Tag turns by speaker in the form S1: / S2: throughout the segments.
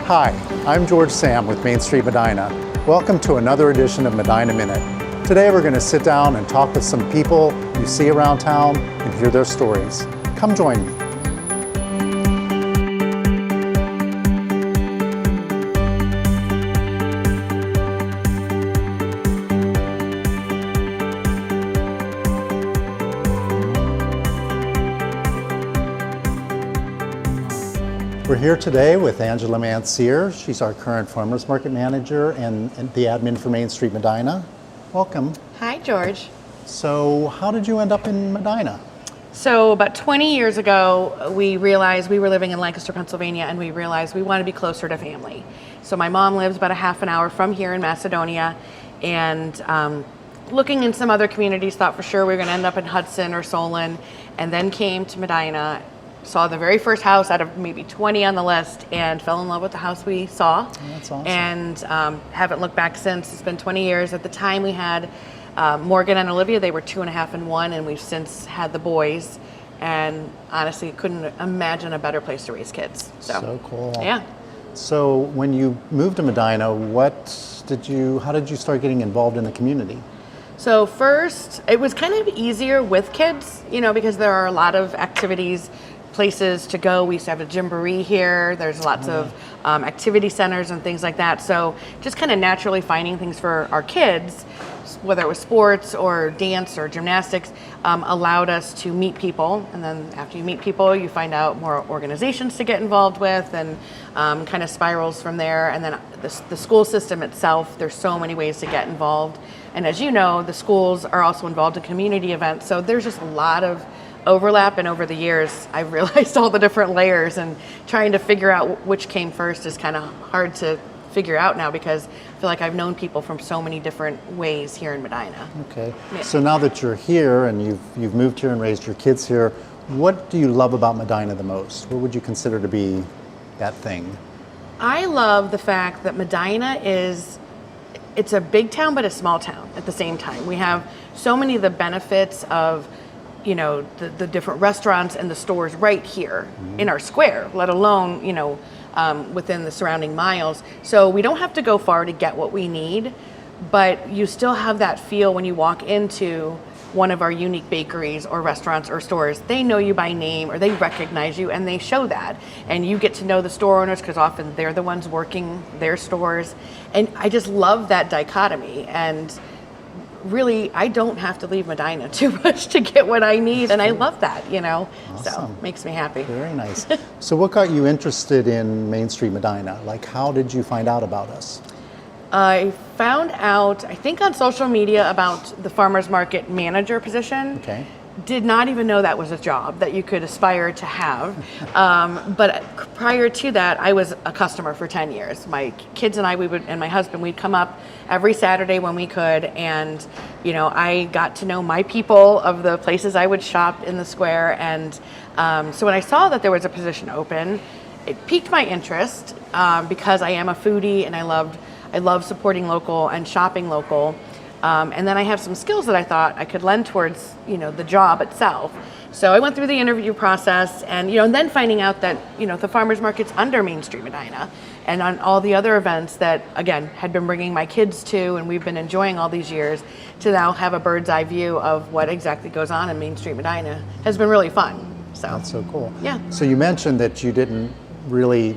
S1: Hi, I'm George Sam with Mainstreet Medina. Welcome to another edition of Medina Minute. Today we're going to sit down and talk with some people you see around town and hear their stories. Come join me. We're here today with Angela Mansier. She's our current farmers market manager and the admin for Mainstreet Medina. Welcome.
S2: Hi, George.
S1: So how did you end up in Medina?
S2: So about 20 years ago, we realized we were living in Lancaster, Pennsylvania, and we realized we wanted to be closer to family. So my mom lives about a half an hour from here in Macedonia, and looking in some other communities, thought for sure we were going to end up in Hudson or Solon, and then came to Medina. Saw the very first house out of maybe 20 on the list and fell in love with the house we saw.
S1: Oh, that's awesome.
S2: And haven't looked back since. It's been 20 years. At the time we had Morgan and Olivia. They were 2.5 and 1, and we've since had the boys. And honestly, couldn't imagine a better place to raise kids.
S1: So cool.
S2: Yeah.
S1: So when you moved to Medina, how did you start getting involved in the community?
S2: So first, it was kind of easier with kids, because there are a lot of activities, places to go. We used to have a jamboree here. There's lots of activity centers and things like that. So just kind of naturally finding things for our kids, whether it was sports or dance or gymnastics, allowed us to meet people. And then after you meet people, you find out more organizations to get involved with, and kind of spirals from there. And then the school system itself, there's so many ways to get involved. And as you know, the schools are also involved in community events. So there's just a lot of overlap, and over the years I've realized all the different layers, and trying to figure out which came first is kind of hard to figure out now, because I feel like I've known people from so many different ways here in Medina.
S1: Okay.
S2: Yeah.
S1: So now that you're here and you've moved here and raised your kids here, what do you love about Medina the most? What would you consider to be that thing?
S2: I love the fact that Medina it's a big town but a small town at the same time. We have so many of the benefits of the different restaurants and the stores right here in our square, let alone, within the surrounding miles. So we don't have to go far to get what we need, but you still have that feel when you walk into one of our unique bakeries or restaurants or stores. They know you by name, or they recognize you, and they show that. And you get to know the store owners because often they're the ones working their stores. And I just love that dichotomy. And really, I don't have to leave Medina too much to get what I need, and I love that,
S1: Awesome.
S2: So it makes me happy.
S1: Very nice. So what got you interested in Mainstreet Medina? Like, how did you find out about us?
S2: I found out, I think on social media, about the farmers market manager position.
S1: Okay.
S2: Did not even know that was a job that you could aspire to have. But prior to that, I was a customer for 10 years. My kids and and my husband, we'd come up every Saturday when we could. And, I got to know my people of the places I would shop in the square. And so when I saw that there was a position open, it piqued my interest because I am a foodie, and I love supporting local and shopping local. And then I have some skills that I thought I could lend towards, the job itself. So I went through the interview process, and, and then finding out that, the farmers market's under Mainstreet Medina, and on all the other events that, again, had been bringing my kids to, and we've been enjoying all these years, to now have a bird's eye view of what exactly goes on in Mainstreet Medina has been really fun. So
S1: That's so cool.
S2: Yeah.
S1: So you mentioned that you didn't really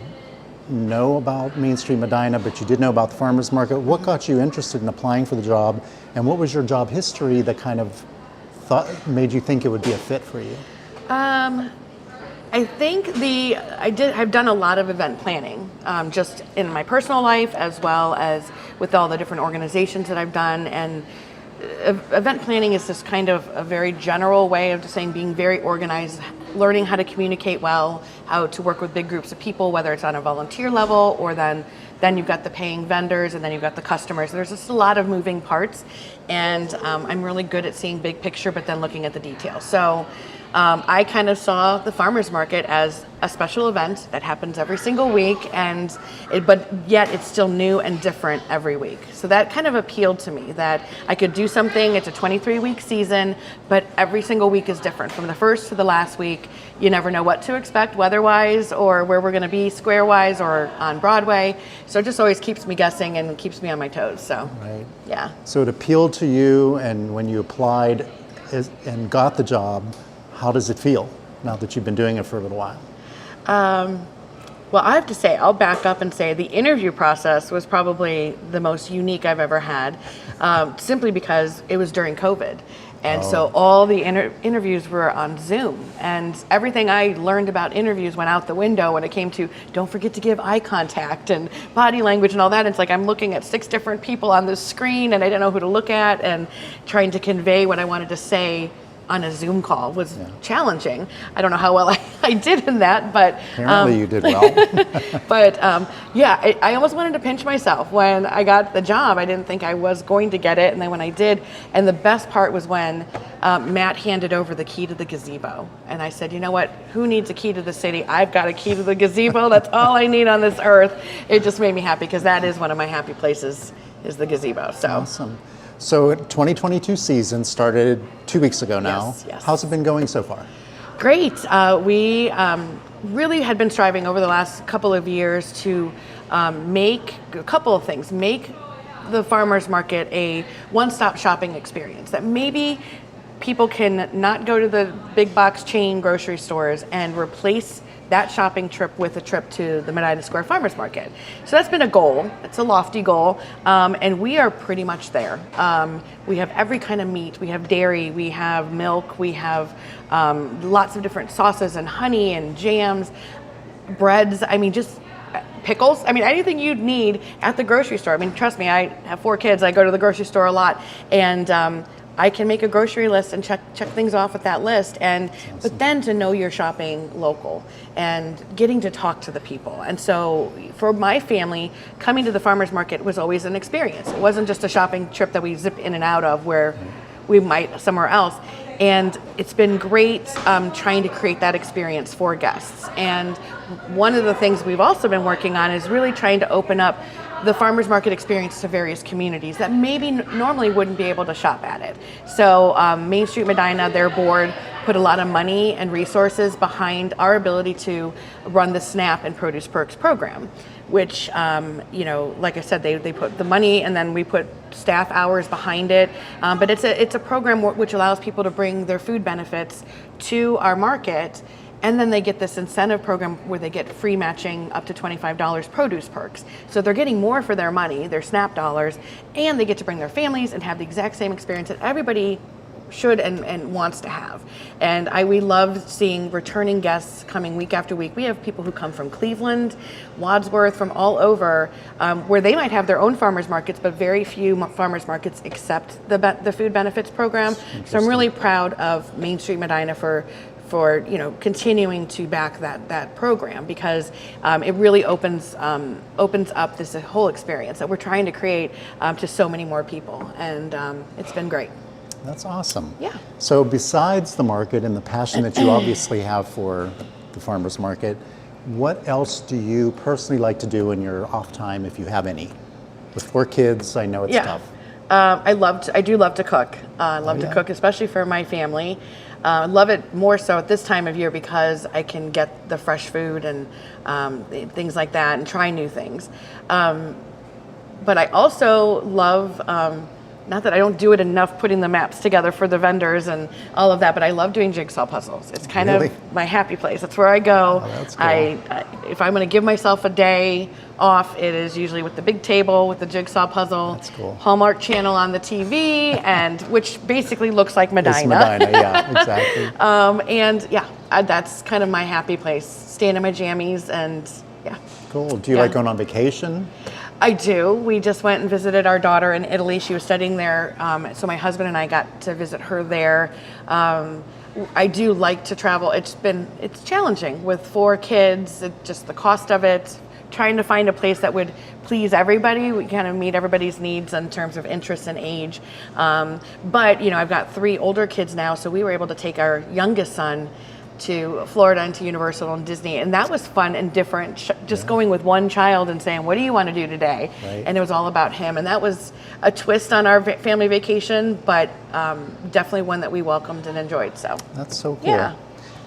S1: know about Mainstreet Medina, but you did know about the farmers market. What got you interested in applying for the job, and what was your job history that kind of made you think it would be a fit for you?
S2: I think I've done a lot of event planning, just in my personal life as well as with all the different organizations that I've done. And event planning is just kind of a very general way of just saying being very organized, learning how to communicate well, how to work with big groups of people, whether it's on a volunteer level, or then you've got the paying vendors, and then you've got the customers. There's just a lot of moving parts, and I'm really good at seeing big picture, but then looking at the details. So I kind of saw the farmers market as a special event that happens every single week, but yet it's still new and different every week. So that kind of appealed to me, that I could do something. It's a 23-week season, but every single week is different. From the first to the last week, you never know what to expect weather-wise, or where we're going to be square-wise or on Broadway. So it just always keeps me guessing and keeps me on my toes. So,
S1: Right.
S2: yeah.
S1: So it appealed to you, and when you applied and got the job, how does it feel now that you've been doing it for a little while?
S2: Well, I have to say, I'll back up and say the interview process was probably the most unique I've ever had, simply because it was during COVID. And so all the interviews were on Zoom, and everything I learned about interviews went out the window when it came to don't forget to give eye contact and body language and all that. It's like I'm looking at 6 different people on the screen and I didn't know who to look at, and trying to convey what I wanted to say on a Zoom call was challenging. I don't know how well I did in that, but
S1: Apparently you did well.
S2: but I almost wanted to pinch myself when I got the job. I didn't think I was going to get it, and then when I did, and the best part was when Matt handed over the key to the gazebo, and I said, you know what, who needs a key to the city? I've got a key to the gazebo. That's all I need on this earth. It just made me happy, because that is one of my happy places, is the gazebo. So
S1: Awesome. So 2022 season started 2 weeks ago now.
S2: Yes.
S1: How's it been going so far?
S2: Great. We really had been striving over the last couple of years to make a couple of things. Make the farmers market a one-stop shopping experience, that maybe people can not go to the big box chain grocery stores and replace that shopping trip with a trip to the Medina Square Farmers Market. So that's been a goal. It's a lofty goal, and we are pretty much there. We have every kind of meat. We have dairy. We have milk. We have lots of different sauces and honey and jams, breads. I mean, just pickles. I mean, anything you'd need at the grocery store. I mean, trust me, I have 4 kids. I go to the grocery store a lot, and I can make a grocery list and check things off with that list, but then to know you're shopping local and getting to talk to the people. And so for my family, coming to the farmers market was always an experience. It wasn't just a shopping trip that we zip in and out of where we might somewhere else. And it's been great trying to create that experience for guests. And one of the things we've also been working on is really trying to open up the farmers market experience to various communities that maybe normally wouldn't be able to shop at it. So Mainstreet Medina, their board, put a lot of money and resources behind our ability to run the SNAP and Produce Perks program, which, like I said, they put the money and then we put staff hours behind it. But it's a program which allows people to bring their food benefits to our market. And then they get this incentive program where they get free matching up to $25 produce perks. So they're getting more for their money, their SNAP dollars, and they get to bring their families and have the exact same experience that everybody should and wants to have. And we love seeing returning guests coming week after week. We have people who come from Cleveland, Wadsworth, from all over, where they might have their own farmers markets, but very few farmers markets accept the food benefits program. So I'm really proud of Mainstreet Medina for continuing to back that program, because it really opens up this whole experience that we're trying to create to so many more people, and it's been great.
S1: That's awesome.
S2: Yeah.
S1: So besides the market and the passion that you obviously have for the farmers market, what else do you personally like to do in your off time, if you have any? With 4 kids, I know it's tough.
S2: I do love to cook. I love to cook, especially for my family. I love it more so at this time of year because I can get the fresh food and things like that and try new things. But I also love, not that I don't do it enough putting the maps together for the vendors and all of that, but I love doing jigsaw puzzles. It's kind of my happy place. That's where I go.
S1: Oh, that's cool.
S2: If I'm going to give myself a day off, it is usually with the big table with the jigsaw puzzle.
S1: That's cool.
S2: Hallmark Channel on the TV, and which basically looks like Medina.
S1: It's Medina, yeah, exactly.
S2: That's kind of my happy place. Staying in my jammies and
S1: Cool. Do you like going on vacation?
S2: I do. We just went and visited our daughter in Italy. She was studying there, so my husband and I got to visit her there. I do like to travel. It's challenging with 4 kids, just the cost of it, trying to find a place that would please everybody. We kind of meet everybody's needs in terms of interest and age. But, you know, I've got 3 older kids now, so we were able to take our youngest son to Florida and to Universal and Disney, and that was fun and different. Just going with one child and saying, "What do you want to do today?"
S1: Right.
S2: And it was all about him, and that was a twist on our family vacation, but definitely one that we welcomed and enjoyed. So
S1: That's so cool.
S2: Yeah.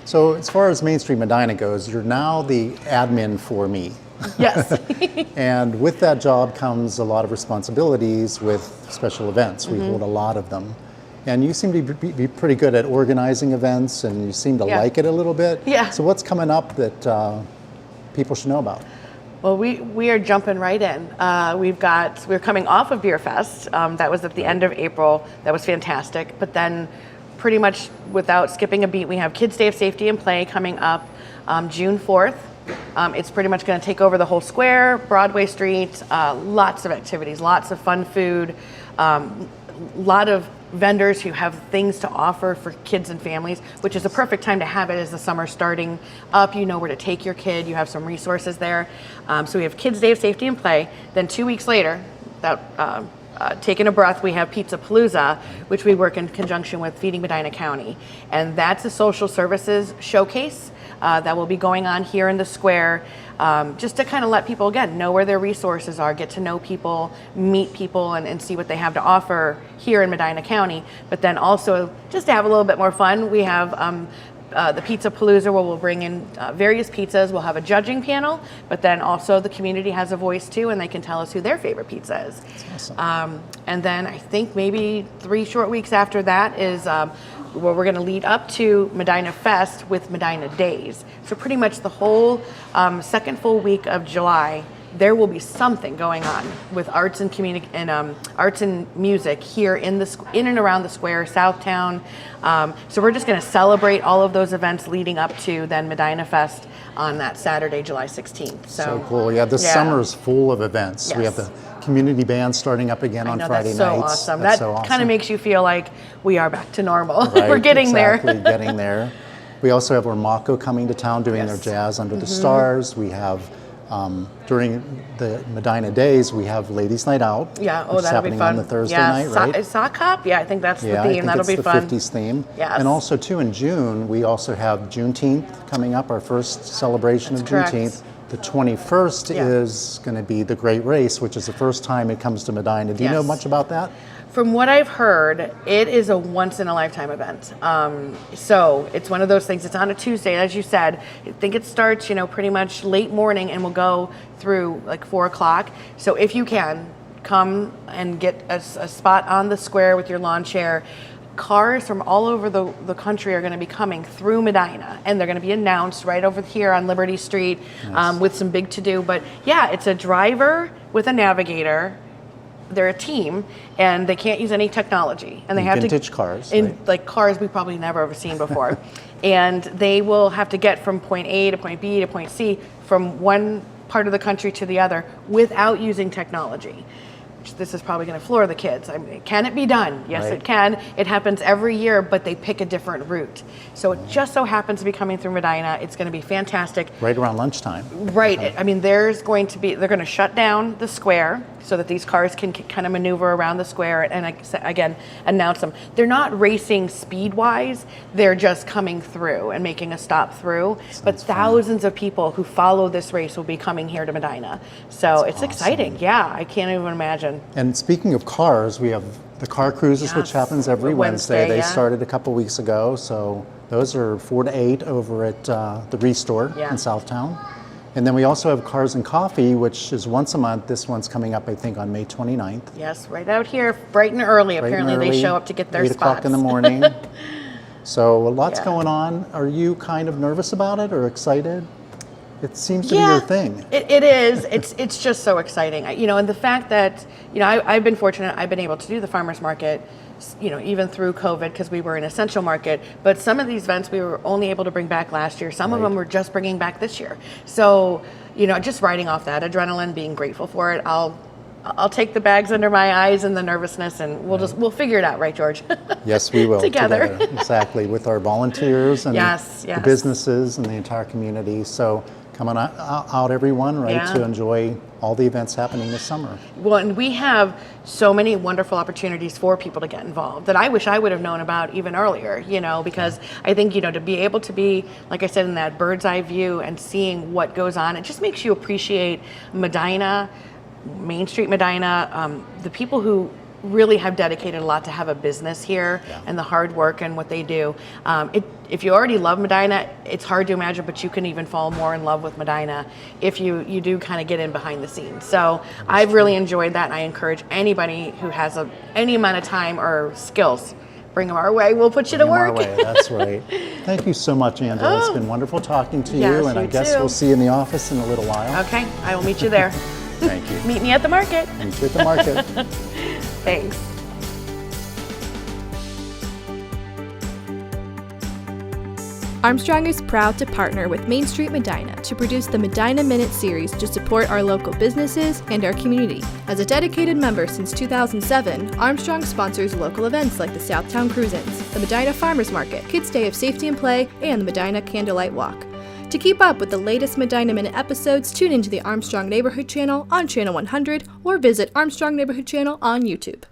S1: So as far as Mainstreet Medina goes, you're now the admin for me.
S2: Yes.
S1: And with that job comes a lot of responsibilities with special events. We hold a lot of them. And you seem to be pretty good at organizing events, and you seem to like it a little bit.
S2: Yeah.
S1: So what's coming up that people should know about?
S2: Well, we are jumping right in. We're coming off of Beer Fest. That was at the end of April. That was fantastic. But then, pretty much without skipping a beat, we have Kids Day of Safety and Play coming up June 4th. It's pretty much going to take over the whole square, Broadway Street. Lots of activities, lots of fun food, lot of vendors who have things to offer for kids and families, which is a perfect time to have it as the summer starting up. You know where to take your kid. You have some resources there. So we have Kids Day of Safety and Play. Then 2 weeks later, taking a breath, we have Pizza Palooza, which we work in conjunction with Feeding Medina County. And that's a social services showcase that will be going on here in the square, just to kind of let people, again, know where their resources are, get to know people, meet people, and see what they have to offer here in Medina County. But then also, just to have a little bit more fun, we have the Pizza Palooza, where we'll bring in various pizzas. We'll have a judging panel, but then also the community has a voice too, and they can tell us who their favorite pizza is.
S1: That's awesome.
S2: And then I think maybe 3 short weeks after that is where we're going to lead up to Medina Fest with Medina Days. So pretty much the whole second full week of July, there will be something going on with arts and arts and music here in and around the square, Southtown. So we're just going to celebrate all of those events leading up to then Medina Fest on that Saturday, July 16th.
S1: So cool. Yeah, this summer is full of events.
S2: Yes.
S1: We have the community band starting up again on Friday
S2: that's so
S1: nights.
S2: Awesome.
S1: That's
S2: That
S1: so awesome.
S2: kind of makes you feel like we are back to normal.
S1: Right,
S2: We're getting
S1: exactly,
S2: there.
S1: getting there. We also have Ormaco coming to town doing their Jazz Under the Stars. We have, during the Medina Days, we have Ladies Night Out.
S2: Yeah,
S1: which is
S2: that'll be
S1: happening
S2: fun.
S1: on the Thursday night, right?
S2: Is Sock Hop? Yeah, I think that's the
S1: I
S2: theme.
S1: think
S2: That'll
S1: it's
S2: be
S1: the
S2: fun.
S1: 50s theme.
S2: Yes.
S1: And also, too, in June, we also have Juneteenth coming up, our first celebration
S2: That's
S1: of
S2: correct.
S1: Juneteenth. The 21st is going to be the Great Race, which is the first time it comes to Medina. Do you know much about that?
S2: From what I've heard, it is a once-in-a-lifetime event. So it's one of those things. It's on a Tuesday, as you said. I think it starts, pretty much late morning and will go through like 4 o'clock. So if you can, come and get a spot on the square with your lawn chair. Cars from all over the country are going to be coming through Medina, and they're going to be announced right over here on Liberty Street with some big to-do. But yeah, it's a driver with a navigator. They're a team, and they can't use any technology, and they have
S1: vintage cars,
S2: like cars we've probably never ever seen before. And they will have to get from point A to point B to point C from one part of the country to the other without using technology. This is probably going to floor the kids. I mean, can it be done? Yes, it can. It happens every year, but they pick a different route. So it just so happens to be coming through Medina. It's going to be fantastic.
S1: Right around lunchtime.
S2: Right. I mean, they're going to shut down the square so that these cars can kind of maneuver around the square and again, announce them. They're not racing speed-wise. They're just coming through and making a stop through. But thousands of people who follow this race will be coming here to Medina. So it's exciting. Yeah, I can't even imagine.
S1: And speaking of cars, we have the car cruises, which happens every Wednesday. They started a couple weeks ago, so those are 4 to 8 over at the Restore in Southtown. And then we also have Cars and Coffee, which is once a month. This one's coming up, I think, on May 29th.
S2: Yes, right out here, bright and early. Apparently they show up to get their
S1: 8 o'clock
S2: spots.
S1: in the morning. So lots going on. Are you kind of nervous about it or excited? It seems to be your thing.
S2: It is. It's just so exciting. And the fact that, I've been fortunate. I've been able to do the farmers market, even through COVID, because we were an essential market. But some of these events we were only able to bring back last year. Some of them we're just bringing back this year. So, just riding off that adrenaline, being grateful for it. I'll take the bags under my eyes and the nervousness, and we'll figure it out, right, George?
S1: Yes, we will.
S2: Together.
S1: Exactly, with our volunteers and
S2: yes.
S1: the businesses and the entire community. So Come on out everyone, right,
S2: Yeah.
S1: to enjoy all the events happening this summer.
S2: Well, and we have so many wonderful opportunities for people to get involved that I wish I would have known about even earlier, because I think, to be able to be, like I said, in that bird's eye view and seeing what goes on, it just makes you appreciate Medina, Mainstreet Medina, the people who really have dedicated a lot to have a business here and the hard work and what they do. If you already love Medina, it's hard to imagine, but you can even fall more in love with Medina if you do kind of get in behind the scenes. So I've really enjoyed that, and I encourage anybody who has any amount of time or skills, bring them our way. We'll put you to
S1: Our
S2: work.
S1: way, that's right. Thank you so much, Angela. It's been wonderful talking to
S2: Yes,
S1: you, and
S2: you
S1: I guess
S2: too.
S1: we'll see you in the office in a little while.
S2: Okay, I will meet you there.
S1: Thank you.
S2: Meet me at the market.
S1: Meet you at the market.
S2: Thanks.
S3: Armstrong is proud to partner with Mainstreet Medina to produce the Medina Minute series to support our local businesses and our community. As a dedicated member since 2007, Armstrong sponsors local events like the Southtown Cruise-Ins, the Medina Farmers Market, Kids Day of Safety and Play, and the Medina Candlelight Walk. To keep up with the latest Medina Minute episodes, tune into the Armstrong Neighborhood Channel on Channel 100 or visit Armstrong Neighborhood Channel on YouTube.